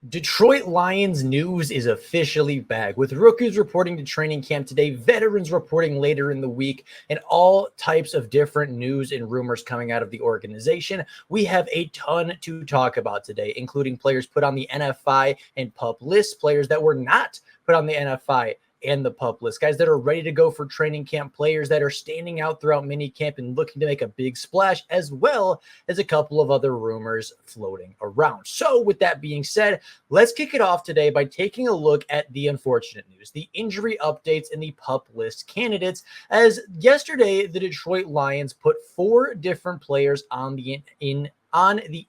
Detroit Lions news is officially back, with rookies reporting to training camp today, veterans reporting later in the week, and all types of different news and rumors coming out of the organization. We have a ton to talk about today, including players put on the NFI and PUP list, players that were not put on the NFI and the PUP list, guys that are ready to go for training camp, players that are standing out throughout minicamp and looking to make a big splash, as well as a couple of other rumors floating around. So with that being said, let's kick it off today by taking a look at the unfortunate news, the injury updates and the PUP list candidates, as yesterday the Detroit Lions put 4 different players on the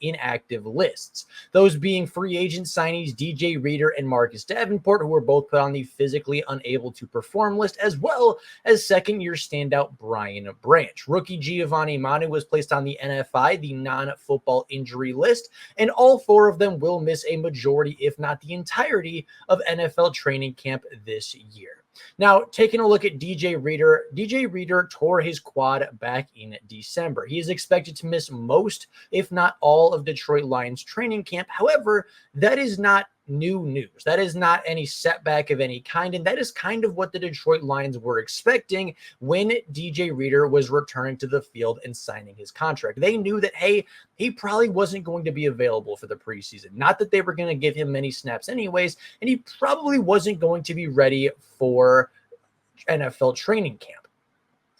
inactive lists. Those being free agent signees DJ Reader and Marcus Davenport, who were both put on the physically unable to perform list, as well as second-year standout Brian Branch. Rookie Giovanni Manu was placed on the NFI, the non-football injury list, and all 4 of them will miss a majority, if not the entirety, of NFL training camp this year. Now, taking a look at DJ Reader tore his quad back in December. He is expected to miss most, if not all, of Detroit Lions training camp. However, that is not new news. That is not any setback of any kind, and that is kind of what the Detroit Lions were expecting when DJ Reader was returning to the field and signing his contract. They knew that, hey, he probably wasn't going to be available for the preseason. Not that they were going to give him many snaps anyways, and he probably wasn't going to be ready for NFL training camp.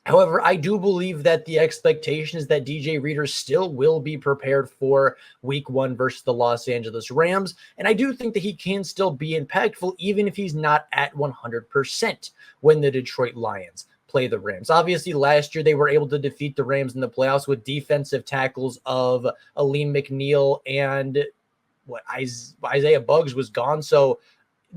However, I do believe that the expectation is that DJ Reader still will be prepared for week 1 versus the Los Angeles Rams. And I do think that he can still be impactful, even if he's not at 100% when the Detroit Lions play the Rams. Obviously, last year they were able to defeat the Rams in the playoffs with defensive tackles of Aleem McNeil and Isaiah Buggs was gone. So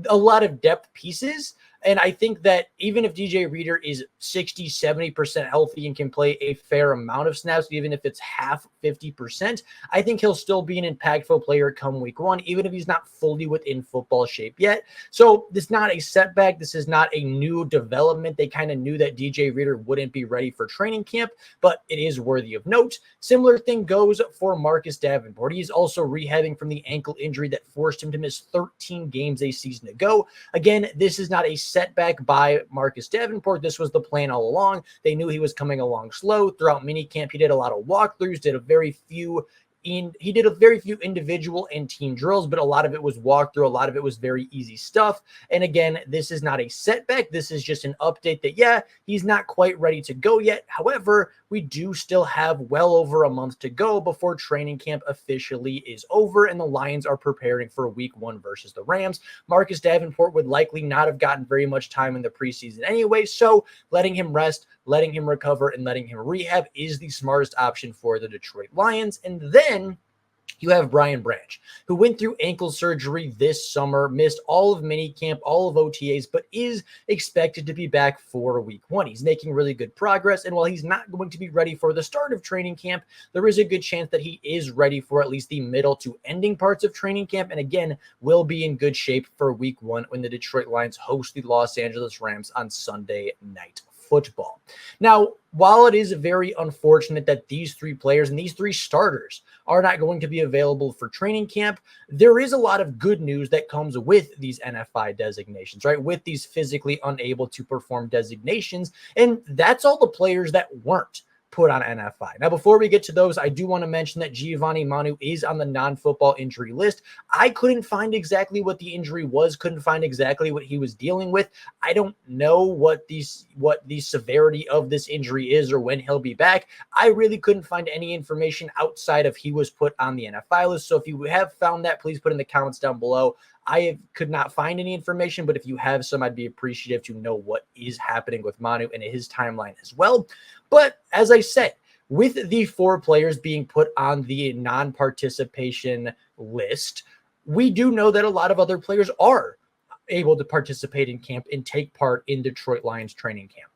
a lot of depth pieces. And I think that even if DJ Reader is 60, 70% healthy and can play a fair amount of snaps, even if it's half 50%, I think he'll still be an impactful player come week 1, even if he's not fully within football shape yet. So this is not a setback. This is not a new development. They kind of knew that DJ Reader wouldn't be ready for training camp, but it is worthy of note. Similar thing goes for Marcus Davenport. He's also rehabbing from the ankle injury that forced him to miss 13 games a season ago. Again, this is not a setback by Marcus Davenport. This was the plan all along. They knew he was coming along slow throughout minicamp. He did a lot of walkthroughs, did a very few individual and team drills, but a lot of it was walkthrough. A lot of it was very easy stuff. And again, this is not a setback. This is just an update that, yeah, he's not quite ready to go yet. However, we do still have well over a month to go before training camp officially is over and the Lions are preparing for week 1 versus the Rams. Marcus Davenport would likely not have gotten very much time in the preseason anyway, so letting him rest, letting him recover, and letting him rehab is the smartest option for the Detroit Lions. And then you have Brian Branch, who went through ankle surgery this summer, missed all of minicamp, all of OTAs, but is expected to be back for week 1. He's making really good progress, and while he's not going to be ready for the start of training camp, there is a good chance that he is ready for at least the middle to ending parts of training camp, and again, will be in good shape for week 1 when the Detroit Lions host the Los Angeles Rams on Sunday Night Football. Now, while it is very unfortunate that these 3 players and these 3 starters are not going to be available for training camp, there is a lot of good news that comes with these NFI designations, right? With these physically unable to perform designations. And that's all the players that weren't put on NFI. Now, before we get to those, I do want to mention that Giovanni Manu is on the non-football injury list. I couldn't find exactly what the injury was, couldn't find exactly what he was dealing with. I don't know what the severity of this injury is or when he'll be back. I really couldn't find any information outside of he was put on the NFI list. So if you have found that, please put in the comments down below. I could not find any information, but if you have some, I'd be appreciative to know what is happening with Manu and his timeline as well. But as I said, with the 4 players being put on the non-participation list, we do know that a lot of other players are able to participate in camp and take part in Detroit Lions training camp.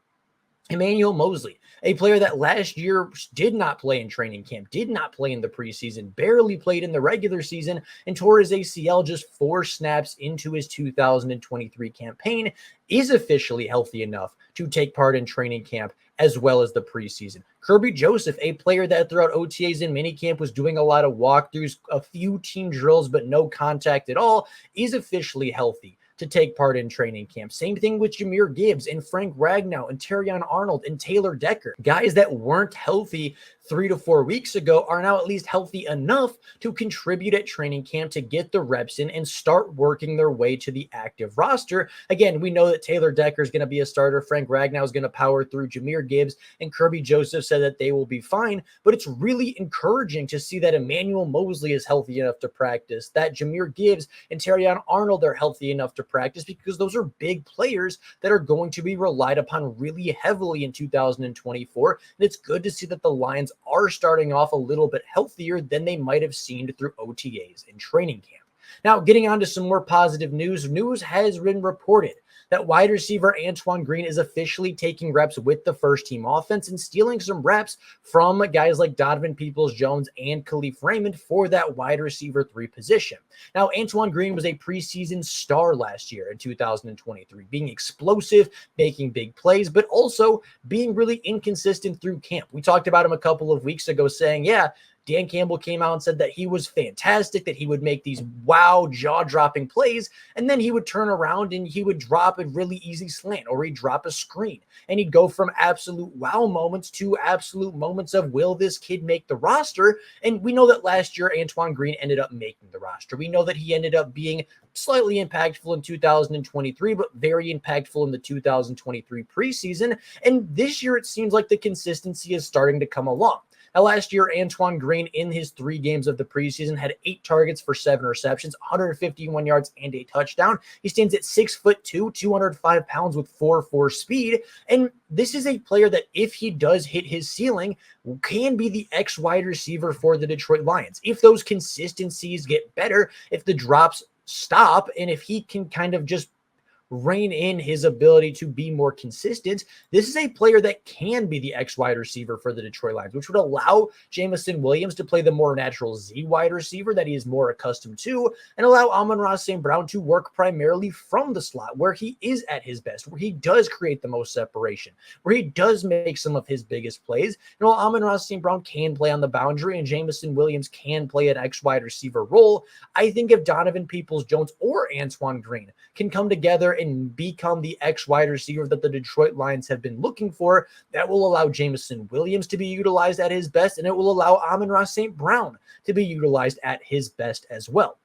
Emmanuel Mosley, a player that last year did not play in training camp, did not play in the preseason, barely played in the regular season, and tore his ACL just 4 snaps into his 2023 campaign, is officially healthy enough to take part in training camp as well as the preseason. Kirby Joseph, a player that throughout OTAs and minicamp was doing a lot of walkthroughs, a few team drills, but no contact at all, is officially healthy to take part in training camp. Same thing with Jahmyr Gibbs and Frank Ragnow and Terrion Arnold and Taylor Decker. Guys that weren't healthy 3 to 4 weeks ago are now at least healthy enough to contribute at training camp to get the reps in and start working their way to the active roster. Again, we know that Taylor Decker is going to be a starter. Frank Ragnow is going to power through. Jahmyr Gibbs and Kirby Joseph said that they will be fine, but it's really encouraging to see that Emmanuel Mosley is healthy enough to practice, that Jahmyr Gibbs and Terrion Arnold are healthy enough to practice, because those are big players that are going to be relied upon really heavily in 2024. And it's good to see that the Lions are starting off a little bit healthier than they might have seemed through OTAs and training camp. Now, getting on to some more positive news. News has been reported that wide receiver Antoine Green is officially taking reps with the first team offense and stealing some reps from guys like Donovan Peoples-Jones and Khalif Raymond for that wide receiver 3 position. Now, Antoine Green was a preseason star last year in 2023, being explosive, making big plays, but also being really inconsistent through camp. We talked about him a couple of weeks ago saying, yeah, Dan Campbell came out and said that he was fantastic, that he would make these wow, jaw-dropping plays, and then he would turn around and he would drop a really easy slant, or he'd drop a screen, and he'd go from absolute wow moments to absolute moments of, will this kid make the roster? And we know that last year Antoine Green ended up making the roster. We know that he ended up being slightly impactful in 2023, but very impactful in the 2023 preseason, and this year it seems like the consistency is starting to come along. Now, last year, Antoine Green, in his 3 games of the preseason, had 8 targets for 7 receptions, 151 yards, and a touchdown. He stands at 6'2", 205 pounds with 4.4 speed. And this is a player that, if he does hit his ceiling, can be the X wide receiver for the Detroit Lions. If those consistencies get better, if the drops stop, and if he can kind of just rein in his ability to be more consistent, this is a player that can be the X wide receiver for the Detroit Lions, which would allow Jameson Williams to play the more natural Z wide receiver that he is more accustomed to, and allow Amon-Ra St. Brown to work primarily from the slot, where he is at his best, where he does create the most separation, where he does make some of his biggest plays. And while Amon-Ra St. Brown can play on the boundary and Jameson Williams can play an X wide receiver role, I think if Donovan Peoples-Jones or Antoine Green can come together and become the X wide receiver that the Detroit Lions have been looking for, that will allow Jameson Williams to be utilized at his best, and it will allow Amon-Ra St. Brown to be utilized at his best as well.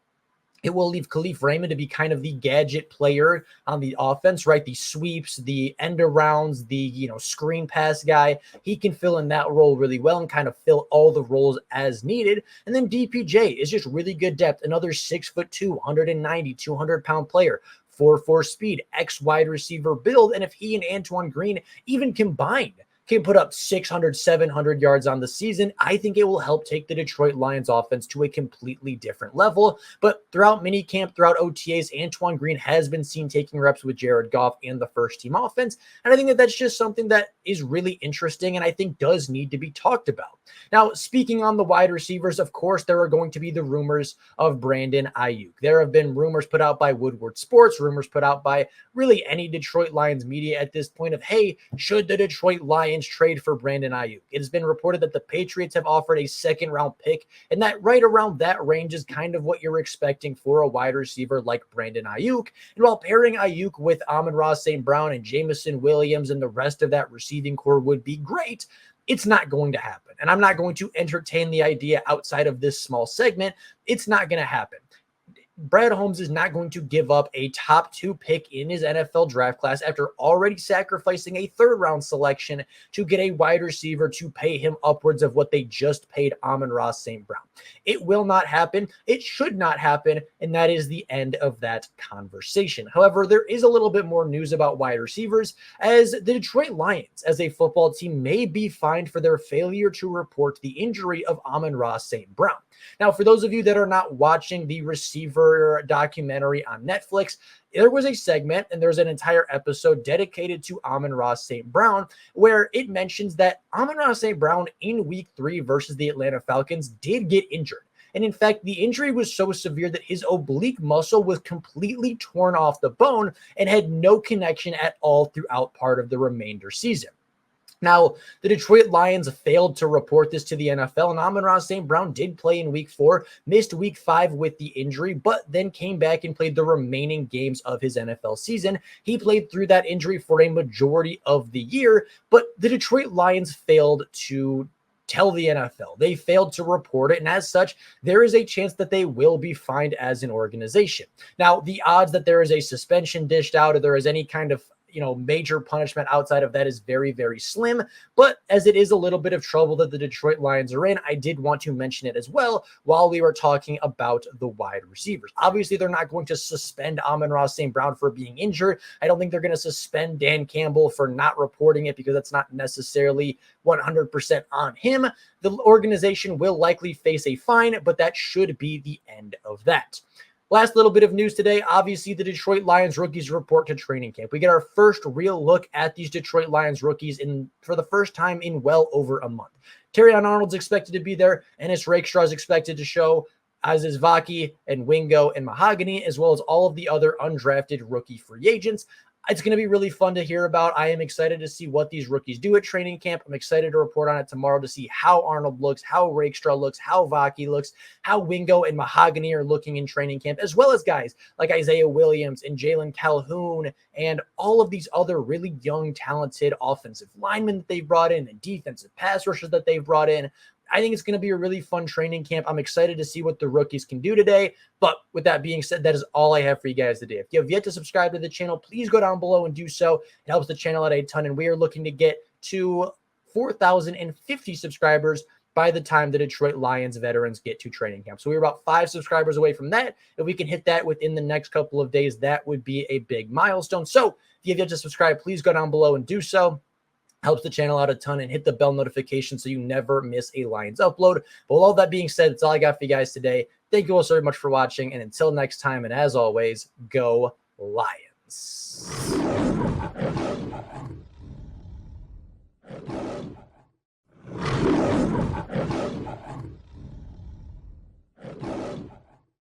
It will leave Khalif Raymond to be kind of the gadget player on the offense, right? The sweeps, the end arounds, the screen pass guy. He can fill in that role really well and kind of fill all the roles as needed. And then DPJ is just really good depth. Another 6'2", 190, 200-pound player. 4.4 speed, X wide receiver build. And if he and Antoine Green even combined can put up 600, 700 yards on the season, I think it will help take the Detroit Lions offense to a completely different level. But throughout minicamp, throughout OTAs, Antoine Green has been seen taking reps with Jared Goff and the first team offense. And I think that that's just something that is really interesting and I think does need to be talked about. Now, speaking on the wide receivers, of course, there are going to be the rumors of Brandon Ayuk. There have been rumors put out by Woodward Sports, rumors put out by really any Detroit Lions media at this point of, hey, should the Detroit Lions trade for Brandon Ayuk? It has been reported that the Patriots have offered a second-round pick, and that right around that range is kind of what you're expecting for a wide receiver like Brandon Ayuk. And while pairing Ayuk with Amon-Ra St. Brown and Jameson Williams and the rest of that receiving core would be great, it's not going to happen. And I'm not going to entertain the idea outside of this small segment. It's not going to happen. Brad Holmes is not going to give up a top 2 pick in his NFL draft class after already sacrificing a 3rd-round selection to get a wide receiver to pay him upwards of what they just paid Amon-Ra St. Brown. It will not happen. It should not happen. And that is the end of that conversation. However, there is a little bit more news about wide receivers, as the Detroit Lions as a football team may be fined for their failure to report the injury of Amon-Ra St. Brown. Now, for those of you that are not watching the receiver documentary on Netflix, there was a segment and there's an entire episode dedicated to Amon-Ra St. Brown, where it mentions that Amon-Ra St. Brown in week 3 versus the Atlanta Falcons did get injured. And in fact, the injury was so severe that his oblique muscle was completely torn off the bone and had no connection at all throughout part of the remainder season. Now, the Detroit Lions failed to report this to the NFL, and Amon-Ra St. Brown did play in week 4, missed week 5 with the injury, but then came back and played the remaining games of his NFL season. He played through that injury for a majority of the year, but the Detroit Lions failed to tell the NFL. They failed to report it, and as such, there is a chance that they will be fined as an organization. Now, the odds that there is a suspension dished out or there is any kind of major punishment outside of that is very, very slim. But as it is a little bit of trouble that the Detroit Lions are in, I did want to mention it as well while we were talking about the wide receivers. Obviously, they're not going to suspend Amon-Ra St. Brown for being injured. I don't think they're going to suspend Dan Campbell for not reporting it because that's not necessarily 100% on him. The organization will likely face a fine, but that should be the end of that. Last little bit of news today. Obviously, the Detroit Lions rookies report to training camp. We get our first real look at these Detroit Lions rookies for the first time in well over a month. Terrion Arnold's expected to be there. Ennis Rakestraw is expected to show, as is Vaki and Wingo and Mahogany, as well as all of the other undrafted rookie free agents. It's going to be really fun to hear about. I am excited to see what these rookies do at training camp. I'm excited to report on it tomorrow to see how Arnold looks, how Rakestraw looks, how Vaki looks, how Wingo and Mahogany are looking in training camp, as well as guys like Isaiah Williams and Jalen Calhoun and all of these other really young, talented offensive linemen that they've brought in and defensive pass rushers that they've brought in. I think it's going to be a really fun training camp. I'm excited to see what the rookies can do today. But with that being said, that is all I have for you guys today. If you have yet to subscribe to the channel, please go down below and do so. It helps the channel out a ton. And we are looking to get to 4,050 subscribers by the time the Detroit Lions veterans get to training camp. So we're about 5 subscribers away from that. If we can hit that within the next couple of days, that would be a big milestone. So if you have yet to subscribe, please go down below and do so. Helps the channel out a ton, and hit the bell notification so you never miss a Lions upload. But with all that being said, that's all I got for you guys today. Thank you all so much for watching, and until next time, and as always, go Lions.